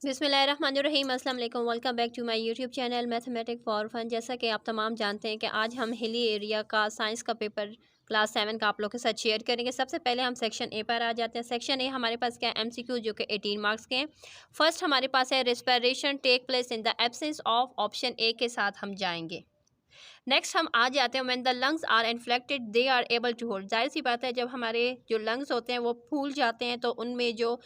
बिस्मिल्लाहिर्रहमानिर्रहीम, अस्सलाम वालेकुम। Welcome back to my YouTube channel mathematic for fun. जैसा कि आप तमाम जानते हैं कि आज हम हिली एरिया का साइंस का पेपर क्लास 7 का आप लोग के साथ शेयर करेंगे। सबसे पहले हम सेक्शन ए पर आ जाते हैं। सेक्शन ए हमारे पास क्या है, एमसीक्यू, जो कि 18 मार्क्स के हैं। फर्स्ट हमारे पास है respiration take place in the absence of, option A के साथ हम जाएंगे। नेक्स्ट हम आ जाते हैं, when the lungs are inflected they are able to hold. जाहिर सी बात है, जब हमारे जो लंग्स होते हैं वो फूल जाते हैं तो उनमें जो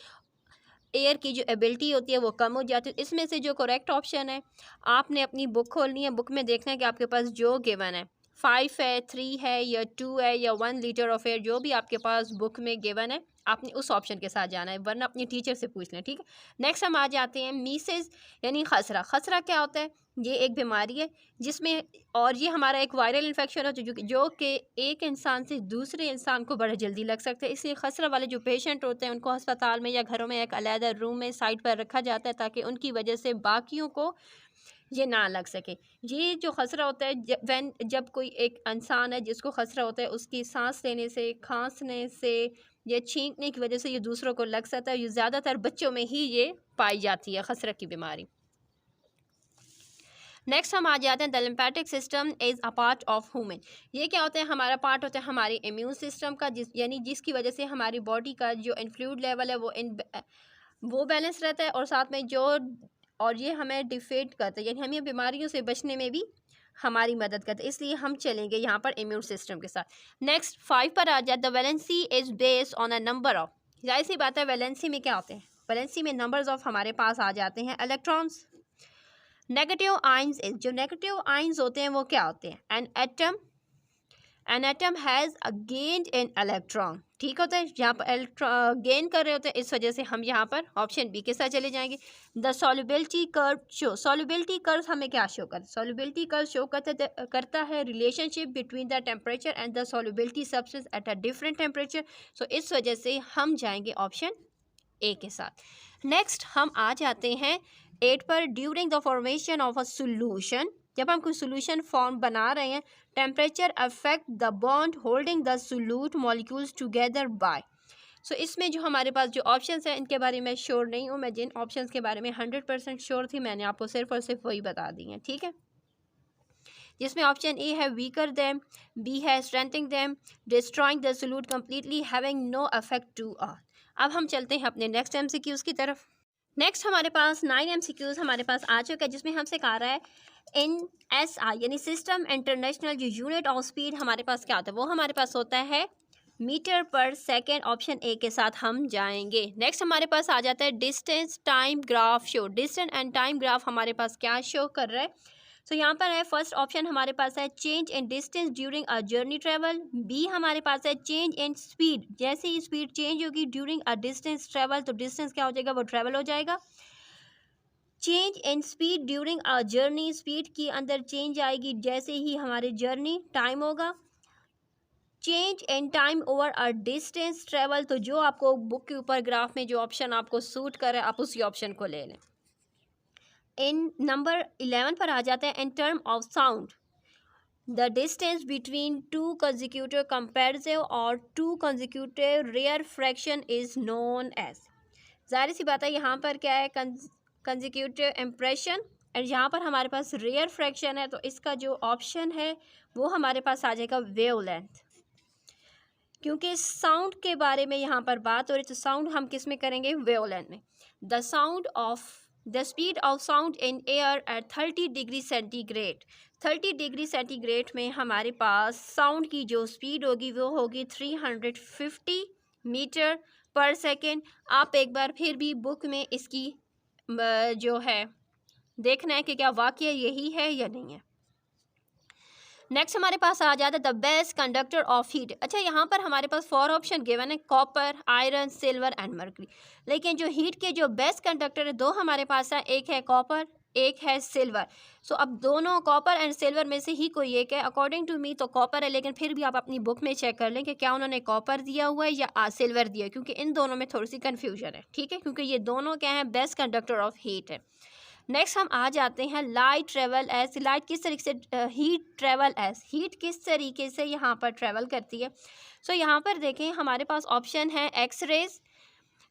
एयर की जो एबिलिटी होती है वो कम हो जाती है। इसमें से जो करेक्ट ऑप्शन है, आपने अपनी बुक खोलनी है, बुक में देखना है कि आपके पास जो गिवन है 5 है, 3 है या 2 है या 1 लीटर ऑफ एयर, जो भी आपके पास बुक में गिवन है आपने उस ऑप्शन के साथ जाना है, वरना अपनी टीचर से पूछ लें, ठीक है। नेक्स्ट हम आ जाते हैं मीसेस यानी खसरा। खसरा क्या होता है? ये एक बीमारी है जिसमें, और ये हमारा एक वायरल इन्फेक्शन है जो कि एक इंसान से दूसरे इंसान को बड़ा जल्दी लग सकता है। इसलिए खसरा वाले जो पेशेंट होते हैं उनको अस्पताल में या घरों में एक अलहदा रूम में साइड पर रखा जाता है ताकि उनकी वजह से बाकियों को ये ना लग सके। ये जो खसरा होता है, जब कोई एक इंसान है जिसको खसरा होता है, उसकी सांस लेने से, खांसने से या छींकने की वजह से ये दूसरों को लग सकता है। ये ज़्यादातर बच्चों में ही ये पाई जाती है, खसरा की बीमारी। नेक्स्ट हम आ जाते हैं, the lymphatic system is a part of human. ये क्या होता है? हमारा पार्ट होता है हमारी इम्यून सिस्टम का, यानी जिसकी वजह से हमारी बॉडी का जो इन्फ्लूड लेवल है वो बैलेंस रहता है, और साथ में और ये हमें डिफेट करता है, यानी हमें बीमारियों से बचने में भी हमारी मदद करता है। इसलिए हम चलेंगे यहाँ पर इम्यून सिस्टम के साथ। नेक्स्ट 5 पर आ जाए, the valency is based on a number of. जाहिर सी बात है, वैलेंसी में क्या होते हैं? वैलेंसी में नंबर्स ऑफ हमारे पास आ जाते हैं इलेक्ट्रॉन्स। नेगेटिव आइंस, जो नेगेटिव आइंस होते हैं वो क्या होते हैं? An atom has a gained in electron, ठीक होता है, यहाँ पर इलेक्ट्रॉन गेन कर रहे होते हैं, इस वजह से हम यहाँ पर ऑप्शन बी के साथ चले जाएंगे। The solubility curve show, solubility curve हमें क्या शो करता है? सॉल्युबिलिटी कर्व शो करता है relationship between the temperature and the solubility substance at a different temperature. So इस वजह से हम जाएंगे ऑप्शन ए के साथ। नेक्स्ट हम आ जाते हैं 8 पर, during the formation of a solution. जब हम कोई सोल्यूशन फॉर्म बना रहे हैं, temperature affect the bond holding the solute molecules together by. So इसमें जो हमारे पास जो ऑप्शंस हैं इनके बारे में श्योर नहीं हूँ मैं। जिन ऑप्शंस के बारे में 100% श्योर थी मैंने आपको सिर्फ और सिर्फ वही बता दी हैं, ठीक है। जिसमें ऑप्शन ए है वीकर दैम, बी है strengthening them, destroying the solute completely, having no effect to all. अब हम चलते हैं अपने नेक्स्ट एमसीक्यूज की तरफ। नेक्स्ट हमारे पास 9 एमसीक्यूज हमारे पास आ चुका है, जिसमें हमसे कहा रहा है इन एसआई यानी सिस्टम इंटरनेशनल जो यूनिट ऑफ स्पीड हमारे पास क्या होता है, वो हमारे पास होता है metre per second. Option A के साथ हम जाएंगे। नेक्स्ट हमारे पास आ जाता है distance time graph show. Distance and time graph हमारे पास क्या शो कर रहा है? सो यहाँ पर है फर्स्ट ऑप्शन हमारे पास है change in distance during a journey travel. B हमारे पास है चेंज इन स्पीड, जैसे ही स्पीड चेंज होगी ड्यूरिंग अ डिस्टेंस ट्रेवल तो डिस्टेंस क्या हो जाएगा? वो ट्रेवल हो जाएगा। Change in speed during a journey, speed की अंदर चेंज आएगी जैसे ही हमारे जर्नी टाइम होगा। Change in time over a distance travel, तो जो आपको बुक के ऊपर ग्राफ में जो ऑप्शन आपको सूट करे आप उसी ऑप्शन को ले लें। इन नंबर 11 पर आ जाते हैं, in term of sound the distance between two consecutive compressive और two consecutive rarefaction is known as. जाहिर सी बात है, यहाँ पर क्या है? कंसेक्यूटिव इम्प्रेशन, और यहाँ पर हमारे पास रेयर फ्रैक्शन है, तो इसका जो ऑप्शन है वो हमारे पास आ जाएगा वेवलेंथ। क्योंकि साउंड के बारे में यहाँ पर बात हो रही, तो साउंड हम किस में करेंगे? वेवलेंथ में। The speed of sound in air at 30 degree centigrade. 30 degree centigrade में हमारे पास साउंड की जो स्पीड होगी वो होगी 350 मीटर पर सेकेंड। आप एक बार फिर भी बुक में इसकी जो है देखना है कि क्या वाकई यही है या नहीं है। नेक्स्ट हमारे पास आ जाता है the best conductor of heat. अच्छा, यहाँ पर हमारे पास 4 ऑप्शन गिवन है, copper, iron, silver and mercury. लेकिन जो हीट के जो बेस्ट कंडक्टर है दो हमारे पास है, एक है कॉपर, एक है सिल्वर। सो अब दोनों कॉपर एंड सिल्वर में से ही कोई एक है। अकॉर्डिंग टू मी तो कॉपर है, लेकिन फिर भी आप अपनी बुक में चेक कर लें कि क्या उन्होंने कॉपर दिया हुआ है या सिल्वर दिया है, क्योंकि इन दोनों में थोड़ी सी कन्फ्यूजन है, ठीक है, क्योंकि ये दोनों क्या है? बेस्ट कंडक्टर ऑफ हीट है। नेक्स्ट हम आ जाते हैं लाइट ट्रेवल एज। लाइट किस तरीके से हीट ट्रेवल एज, हीट किस तरीके से यहाँ पर ट्रेवल करती है? सो यहाँ पर देखें हमारे पास ऑप्शन है X rays,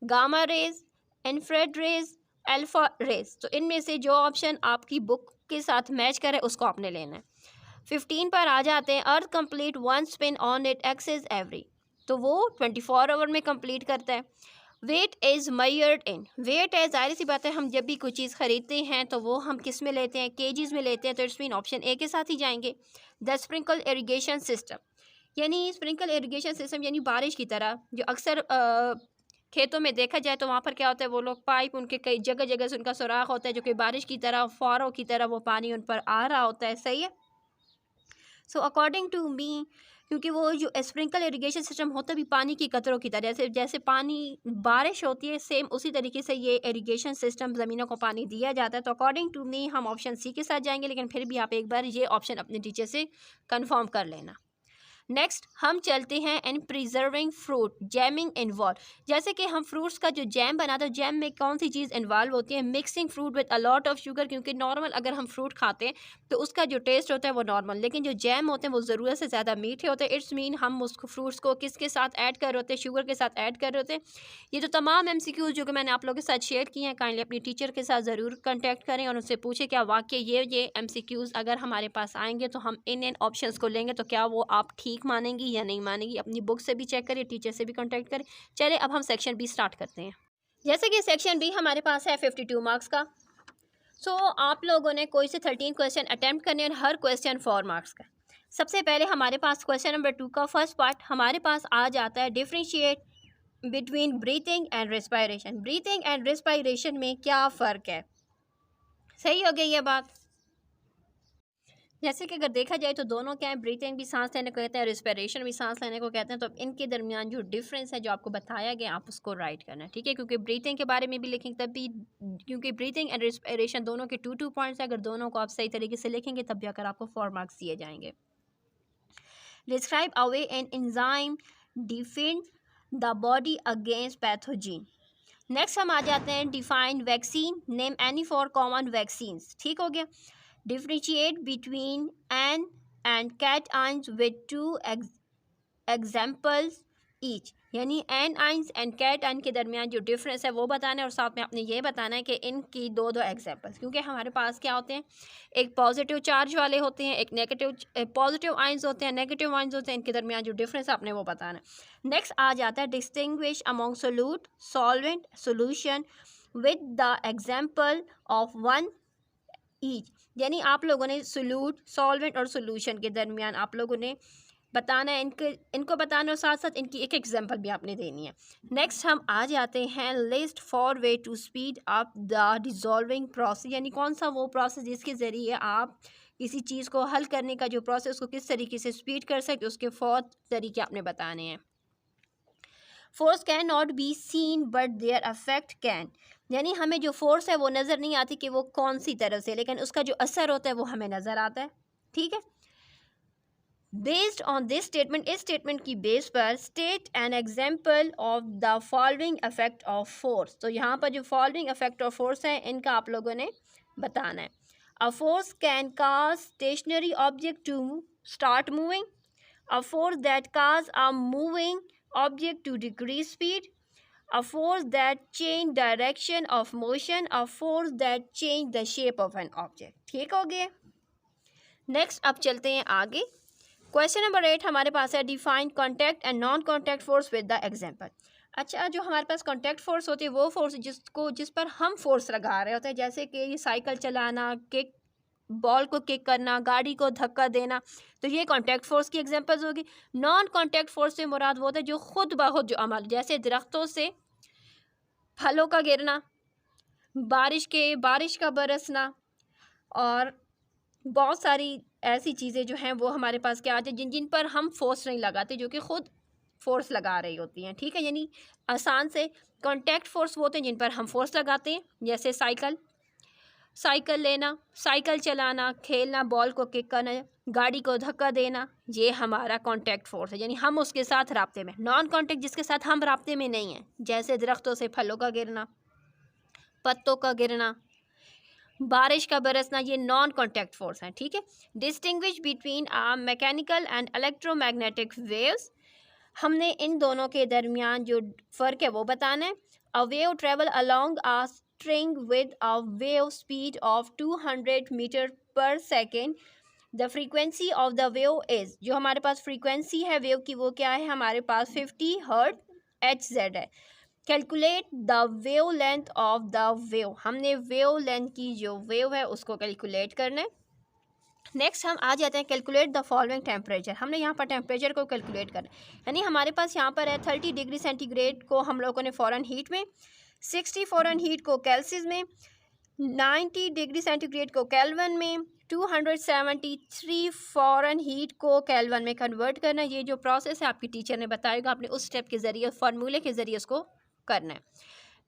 gamma rays, infrared rays alpha rays. तो इनमें से जो ऑप्शन आपकी बुक के साथ मैच करे उसको आपने लेना है। 15 पर आ जाते हैं, earth complete one spin on it axis every, तो वो 24 आवर में कंप्लीट करता है। Weight is measured in, weight है ज़ाहिर सी बात है, हम जब भी कोई चीज़ ख़रीदते हैं तो वो हम किस में लेते हैं, केजीज़ में लेते हैं, तो इट्स मीन ऑप्शन ए के साथ ही जाएंगे। द स्प्रिंकल इरिगेशन सिस्टम, यानी स्प्रिंकल इरिगेशन सिस्टम यानी बारिश की तरह, जो अक्सर खेतों में देखा जाए तो वहाँ पर क्या होता है, वो लोग पाइप उनके कई जगह जगह से उनका सुराख होता है, जो कि बारिश की तरह फौरों की तरह वो पानी उन पर आ रहा होता है। सही है। सो अकॉर्डिंग टू मी, क्योंकि वो जो स्प्रिंकल इरिगेशन सिस्टम होता है भी पानी की कतरों की तरह, जैसे जैसे पानी बारिश होती है सेम उसी तरीके से ये इरिगेशन सिस्टम ज़मीनों को पानी दिया जाता है। तो अकॉर्डिंग टू मी हम ऑप्शन सी के साथ जाएंगे, लेकिन फिर भी आप एक बार ये ऑप्शन अपने टीचर से कंफर्म कर लेना। नेक्स्ट हम चलते हैं इन प्रिजर्विंग फ्रूट जैमिंग इन्वॉल्व, जैसे कि हम फ्रूट्स का जो जैम बनाते हैं, जैम में कौन सी चीज़ इन्वॉल्व होती है, mixing fruit with a lot of sugar, क्योंकि नॉर्मल अगर हम फ्रूट खाते हैं तो उसका जो टेस्ट होता है वो नॉर्मल, लेकिन जो जैम होते हैं वो ज़रूरत से ज़्यादा मीठे होते हैं। इट्स मीन हम उसको फ्रूट्स को किसके साथ ऐड कर रहे होते हैं, शुगर के साथ ऐड कर रहे होते हैं। ये जो तमाम MCQs जो कि मैंने आप लोगों के साथ शेयर किए हैं, काइंडली अपनी टीचर के साथ ज़रूर कॉन्टैक्ट करें और उनसे पूछें क्या वाकई ये MCQs अगर हमारे पास आएंगे तो हम इन ऑप्शंस को लेंगे तो क्या वो आप ठीक मानेंगी या नहीं मानेगी। अपनी बुक से भी चेक करिए, टीचर से भी कॉन्टैक्ट करें। चलिए अब हम सेक्शन बी स्टार्ट करते हैं। जैसे कि सेक्शन बी हमारे पास है 52 मार्क्स का। सो आप लोगों ने कोई से 13 क्वेश्चन अटैम्प्ट करने हैं, हर क्वेश्चन 4 मार्क्स का। सबसे पहले हमारे पास क्वेश्चन नंबर 2 का फर्स्ट पार्ट हमारे पास आ जाता है, differentiate between breathing and respiration. Breathing and respiration में क्या फ़र्क है। सही हो गई ये बात। जैसे कि अगर देखा जाए तो दोनों क्या है, ब्रीथिंग भी सांस लेने को कहते हैं, रेस्पिरेशन भी सांस लेने को कहते हैं। तो इनके दरमियान जो डिफरेंस है जो आपको बताया गया आप उसको राइट करना है, ठीक है। क्योंकि ब्रीथिंग के बारे में भी लिखेंगे तब भी, क्योंकि ब्रीथिंग एंड रेस्पिरेशन दोनों के 2 पॉइंट्स है, अगर दोनों को आप सही तरीके से लिखेंगे तब भी अगर आपको 4 मार्क्स दिए जाएंगे। Describe a way an enzyme defend the body against pathogen. Next हम आ जाते हैं define vaccine, name any 4 common vaccines. ठीक हो गया। Differentiate between an and cations with 2 examples each, यानी anions and cation के दरमियान जो डिफरेंस है वो बताना है, और साथ में आपने ये बताना है कि इनकी दो एग्जांपल्स, क्योंकि हमारे पास क्या होते हैं, एक पॉजिटिव चार्ज वाले होते हैं, एक नेगेटिव पॉजिटिव आयंस होते हैं, नेगेटिव आयंस होते हैं, इनके दरमियान जो डिफरेंस है आपने वो बताना है। नेक्स्ट आ जाता है distinguish among solute solvent solution with the example of one each, यानी आप लोगों ने सोल्यूट सॉल्वेंट और सोल्यूशन के दरमियान आप लोगों ने बताना है, इनको बताना और साथ साथ इनकी एक एग्जांपल भी आपने देनी है। नेक्स्ट हम आ जाते हैं list four way to speed up the dissolving process, यानी कौन सा वो प्रोसेस जिसके ज़रिए आप किसी चीज़ को हल करने का जो प्रोसेस को किस तरीके से स्पीड कर सकते उसके 4 तरीके आपने बताने हैं। Force can not be seen but their affect can, यानी हमें जो फोर्स है वो नज़र नहीं आती कि वो कौन सी तरह से, लेकिन उसका जो असर होता है वो हमें नज़र आता है। ठीक है। बेस्ड ऑन दिस स्टेटमेंट, इस स्टेटमेंट की बेस पर state N example of the following effect of force. तो यहाँ पर जो फॉलोइंग इफेक्ट ऑफ फोर्स है इनका आप लोगों ने बताना है। A force can cause stationary object to start moving, a force that cause a moving object to decrease speed, a force that change direction of motion, a force that change the shape of an object। ठीक हो गए। Next अब चलते हैं आगे। Question number 8 हमारे पास है define contact and non contact force with the example. अच्छा, जो हमारे पास कॉन्टैक्ट फोर्स होती है वो फोर्स जिस पर हम फोर्स लगा रहे होते हैं, जैसे कि ये साइकिल चलाना, किक बॉल को किक करना, गाड़ी को धक्का देना, तो ये कॉन्टैक्ट फोर्स की एग्जांपल्स होगी। नॉन कॉन्टैक्ट फोर्स से मुराद वो होता है जो खुद ब खुद जो अमल, जैसे दरख्तों से फलों का गिरना, बारिश का बरसना, और बहुत सारी ऐसी चीज़ें जो हैं वो हमारे पास क्या आती है जिन पर हम फोर्स नहीं लगाते, जो कि खुद फोर्स लगा रही होती हैं। ठीक है, यानी आसान से कॉन्टैक्ट फोर्स वो होते हैं जिन पर हम फोर्स लगाते हैं, जैसे साइकिल लेना, साइकिल चलाना, खेलना, बॉल को किक करना, गाड़ी को धक्का देना, ये हमारा कॉन्टैक्ट फोर्स है, यानी हम उसके साथ राब्ते में। नॉन कॉन्टैक्ट जिसके साथ हम राब्ते में नहीं हैं, जैसे दरख्तों से फलों का गिरना, पत्तों का गिरना, बारिश का बरसना, ये नॉन कॉन्टैक्ट फोर्स हैं। ठीक है। Distinguish between a mechanical and electromagnetic waves, हमने इन दोनों के दरमियान जो फ़र्क है वो बताना है। A wave travel along a string with a wave speed of 200 metre per second, the frequency of the wave is, जो हमारे पास फ्रीक्वेंसी है वेव की वो क्या है हमारे पास 50 हर्ट्ज HZ है। Calculate the wave length of the wave, हमने वेव लेंथ की जो वेव है उसको कैलकुलेट करना है। नेक्स्ट हम आ जाते हैं कैलकुलेट द फॉलोइंग टेम्परेचर, हमने यहाँ पर टेम्परेचर को कैलकुलेट करना है, यानी हमारे पास यहाँ पर है 30 डिग्री सेंटीग्रेड को हम लोगों ने फ़ॉरेन हीट में, 60 फ़ॉरेन हीट को केल्सिस में, 90 डिग्री सेंटीग्रेड को केल्विन में, 273 फ़ॉरेन हीट को केल्विन में कन्वर्ट करना है। ये जो प्रोसेस है आपकी टीचर ने बताएगा, आपने उस स्टेप के ज़रिए फार्मूले के ज़रिए उसको करना है।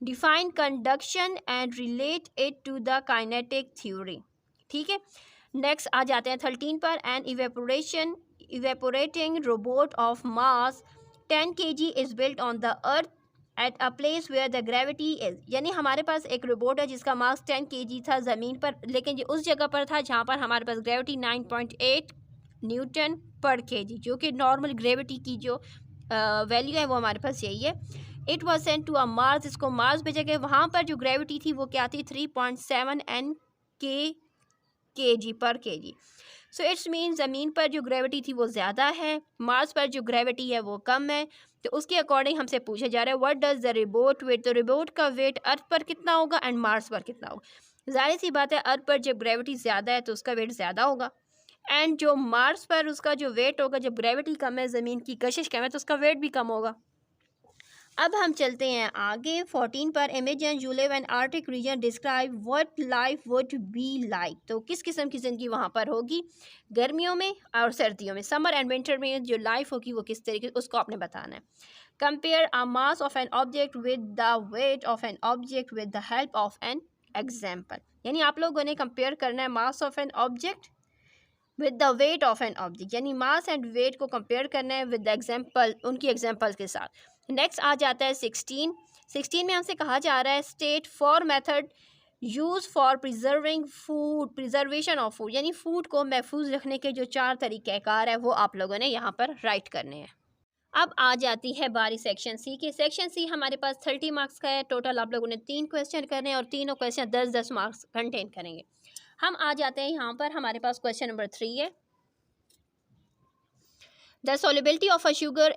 Define conduction and relate it to the kinetic theory, ठीक है। नेक्स्ट आ जाते हैं 13 पर, an evaporating robot of mass 10 kg is built on the earth at a place where the gravity is, यानी हमारे पास एक रोबोट है जिसका मास 10 kg था ज़मीन पर, लेकिन ये उस जगह पर था जहाँ पर हमारे पास ग्रेविटी 9.8 न्यूटन पर kg, जो कि नॉर्मल ग्रेविटी की जो वैल्यू है वो हमारे पास यही है। It was sent to a Mars, इसको मार्स भेजा गया, वहाँ पर जो ग्रेविटी थी वो क्या थी 3.7 kg पर kg। सो इट्स मीन ज़मीन पर जो ग्रेविटी थी वो ज़्यादा है, मार्स पर जो ग्रेविटी है वो कम है। तो उसके अकॉर्डिंग हमसे पूछा जा रहा है what does the robot weight, तो रोबोट का वेट अर्थ पर कितना होगा एंड मार्स पर कितना होगा। जाहिर सी बात है अर्थ पर जब ग्रेविटी ज़्यादा है तो उसका वेट ज़्यादा होगा, एंड जो मार्स पर उसका जो वेट होगा, जब ग्रेविटी कम है, ज़मीन की कशिश कम है, तो उसका वेट भी कम होगा। अब हम चलते हैं आगे 14 पर, imagine you live an arctic region, describe what life would be like, तो किस किस्म की ज़िंदगी वहाँ पर होगी गर्मियों में और सर्दियों में, समर एंड विंटर में जो लाइफ होगी वो किस तरीके, उसको आपने बताना है। Compare a mass of an object with the weight of an object with the help of an example, यानी आप लोगों ने कंपेयर करना है mass of an object with the weight of an object, यानी मास एंड वेट को compare करना है विद द एग्जाम्पल, उनकी एग्जाम्पल के साथ। नेक्स्ट आ जाता है 16 में हमसे कहा जा रहा है state for method use for preserving food, preservation of food, यानी फूड को महफूज रखने के जो 4 तरीक़ेकार है वो आप लोगों ने यहाँ पर राइट करने हैं। अब आ जाती है बारी सेक्शन सी की। सेक्शन सी हमारे पास 30 मार्क्स का है, टोटल आप लोगों ने 3 क्वेश्चन करने हैं और तीनों क्वेश्चन 10-10 मार्क्स कंटेन करेंगे। हम आ जाते हैं यहाँ पर, हमारे पास क्वेश्चन नंबर 3 है, the solubility of a sugar,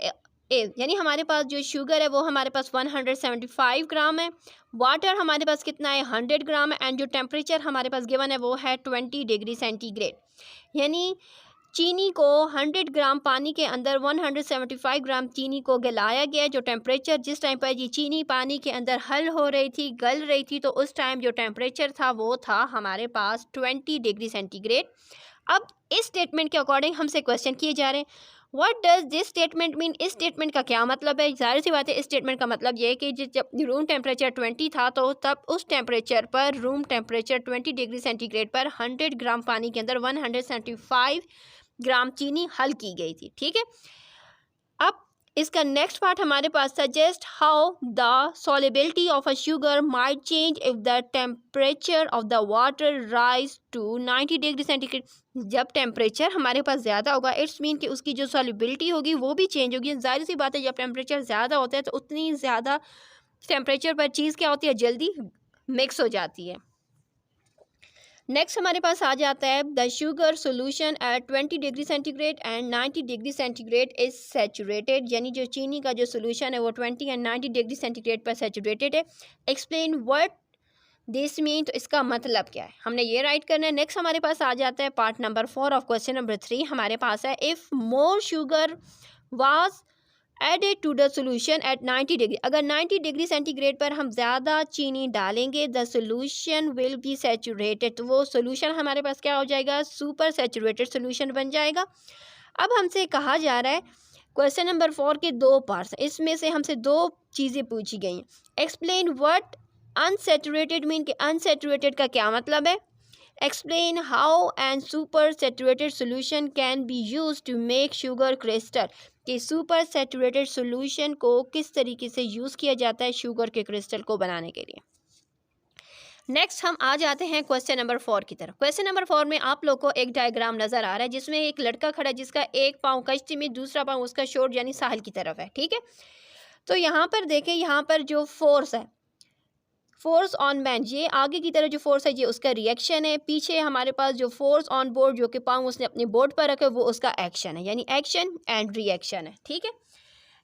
यानी हमारे पास जो शुगर है वो हमारे पास 175 ग्राम है, वाटर हमारे पास कितना है 100 ग्राम है, एंड जो टेम्परेचर हमारे पास गिवन है वो है 20 डिग्री सेंटीग्रेड, यानी चीनी को 100 ग्राम पानी के अंदर 175 ग्राम चीनी को गलाया गया। जो टेम्परेचर जिस टाइम पर ये चीनी पानी के अंदर हल हो रही थी, गल रही थी, तो उस टाइम जो टेम्परेचर था वो था हमारे पास 20 डिग्री सेंटीग्रेड। अब इस स्टेटमेंट के अकॉर्डिंग हमसे क्वेश्चन किए जा रहे हैं what does this statement mean, इस स्टेटमेंट का क्या मतलब है। जाहिर सी बात है इस स्टेटमेंट का मतलब ये है कि जब रूम टेम्परेचर 20 था तो तब उस टेम्परेचर पर, रूम टेम्परेचर 20 डिग्री सेंटीग्रेड पर 100 ग्राम पानी के अंदर 175 ग्राम चीनी हल की गई थी, ठीक है। अब इसका नेक्स्ट पार्ट हमारे पास, suggest how the solubility of a sugar might change if the temperature of the water rise to 90 degree centigrade. जब टेम्परेचर हमारे पास ज़्यादा होगा इट्स मीन कि उसकी जो सॉलिबिलिटी होगी वो भी चेंज होगी। जाहिर सी बात है जब टेम्परेचर ज़्यादा होता है तो उतनी ज़्यादा टेम्परेचर पर चीज़ क्या होती है, जल्दी मिक्स हो जाती है। नेक्स्ट हमारे पास आ जाता है the sugar solution at 20 degree centigrade and 90 degree centigrade is saturated, यानी जो चीनी का जो सोल्यूशन है वो 20 एंड 90 डिग्री सेंटीग्रेड पर सैचुरेटेड है। एक्सप्लेन व्हाट दिस मीन, तो इसका मतलब क्या है, हमने ये राइट करना है। नेक्स्ट हमारे पास आ जाता है part number 4 of question number 3, हमारे पास है if more sugar was added to the solution at 90 degree, अगर 90 डिग्री सेंटीग्रेड पर हम ज़्यादा चीनी डालेंगे the solution will be saturated, तो वो सोल्यूशन हमारे पास क्या हो जाएगा, सुपर सैचुरेटेड सोल्यूशन बन जाएगा। अब हमसे कहा जा रहा है क्वेश्चन नंबर 4 के 2 पार्ट्स, इसमें से हमसे 2 चीज़ें पूछी गई हैं। एक्सप्लेन व्हाट अनसैचुरेटेड मीन, कि अनसैचुरेटेड का क्या मतलब है। Explain how and super saturated solution can be use to make sugar crystal, कि सुपर सैचुरेटेड सोल्यूशन को किस तरीके से यूज़ किया जाता है शुगर के क्रिस्टल को बनाने के लिए। नेक्स्ट हम आ जाते हैं क्वेश्चन नंबर 4 की तरफ। क्वेश्चन नंबर 4 में आप लोग को एक डायग्राम नज़र आ रहा है जिसमें एक लड़का खड़ा है जिसका एक पाँव कश्ती में, दूसरा पाँव उसका शोर यानी साहिल की तरफ है, ठीक है। तो यहाँ पर देखें, यहाँ पर जो फोर्स है, फोर्स ऑन मैन, ये आगे की तरफ जो फोर्स है ये उसका रिएक्शन है, पीछे हमारे पास जो फोर्स ऑन बोर्ड जो कि पाँव उसने अपने बोर्ड पर रखे वो उसका एक्शन है, यानी एक्शन एंड रिएक्शन है। ठीक है,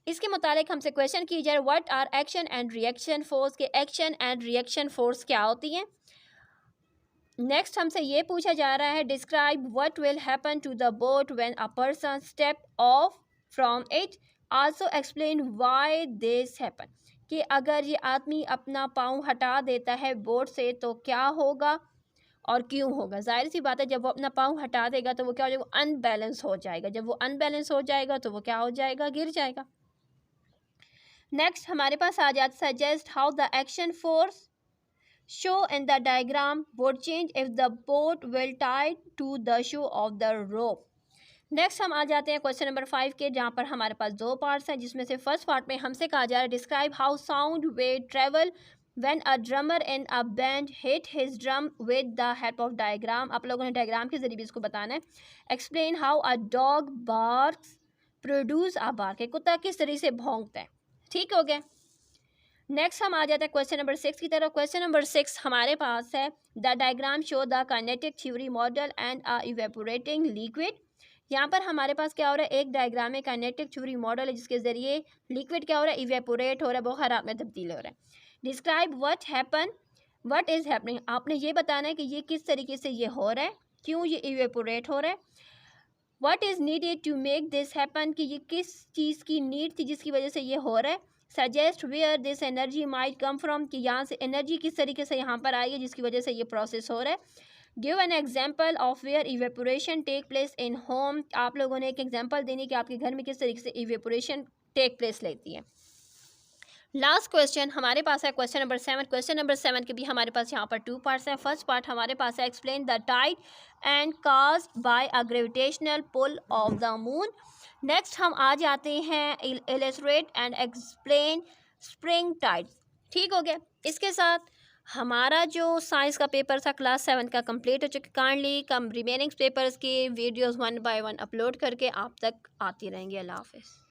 इसके मुतालिक हमसे क्वेश्चन की जाए what are action and reaction force, के एक्शन एंड रिएक्शन फोर्स क्या होती हैं। नेक्स्ट हमसे ये पूछा जा रहा है describe what will happen to the boat when a person step off from it, also explain why this happen, कि अगर ये आदमी अपना पाँव हटा देता है बोट से तो क्या होगा और क्यों होगा। जाहिर सी बात है जब वो अपना पाँव हटा देगा तो वो क्या हो जाएगा, अनबैलेंस हो जाएगा, जब वो अनबैलेंस हो जाएगा तो वो क्या हो जाएगा, गिर जाएगा। नेक्स्ट हमारे पास आ जाता suggest how the action force show in the diagram would change if the boat will tied to the shoe of the rope। Next हम आ जाते हैं क्वेश्चन नंबर 5 के, जहाँ पर हमारे पास दो पार्ट्स हैं, जिसमें से फर्स्ट पार्ट में हमसे कहा जा रहा है describe how sound wave travel when a drummer in a band hit his drum with the help of diagram. आप लोगों ने डायग्राम के जरिए भी इसको बताना है। Explain how a dog barks produce a bark, कुत्ता किस तरीके से भौंकता है। ठीक हो गया। नेक्स्ट हम आ जाते हैं क्वेश्चन नंबर 6 की तरफ। क्वेश्चन नंबर 6 हमारे पास है the diagram show the kinetic theory model and a evaporating liquid. यहाँ पर हमारे पास क्या हो रहा है, एक डायग्राम में काइनेटिक थ्योरी मॉडल है जिसके जरिए लिक्विड क्या हो रहा है, इवेपोरेट हो रहा है, बुखारात में तब्दील हो रहा है। Describe what happen, what is happening, आपने ये बताना है कि ये किस तरीके से ये हो रहा है, क्यों ये इवेपोरेट हो रहा है। What is needed to make this happen, कि ये किस चीज़ की नीड थी जिसकी वजह से ये हो रहा है। Suggest where this energy might come from, कि यहाँ से एनर्जी किस तरीके से यहाँ पर आई है जिसकी वजह से ये प्रोसेस हो रहा है। Give an example of where evaporation take place in home, आप लोगों ने एक एग्जाम्पल देनी कि आपके घर में किस तरीके से इवेपोरेशन टेक प्लेस लेती है। लास्ट क्वेश्चन हमारे पास है क्वेश्चन नंबर 7। क्वेश्चन नंबर 7 के भी हमारे पास यहाँ पर 2 पार्ट्स हैं। फर्स्ट पार्ट हमारे पास है explain the tide and caused by a gravitational pull of the moon. Next हम आ जाते हैं illustrate and explain spring tide. ठीक हो गया। इसके साथ हमारा जो साइंस का पेपर था क्लास 7 का कंप्लीट हो चुका। काइंडली कम रिमेनिंग पेपर्स की वीडियोज़ 1 बाय 1 अपलोड करके आप तक आती रहेंगी। अल्लाह हाफिज़।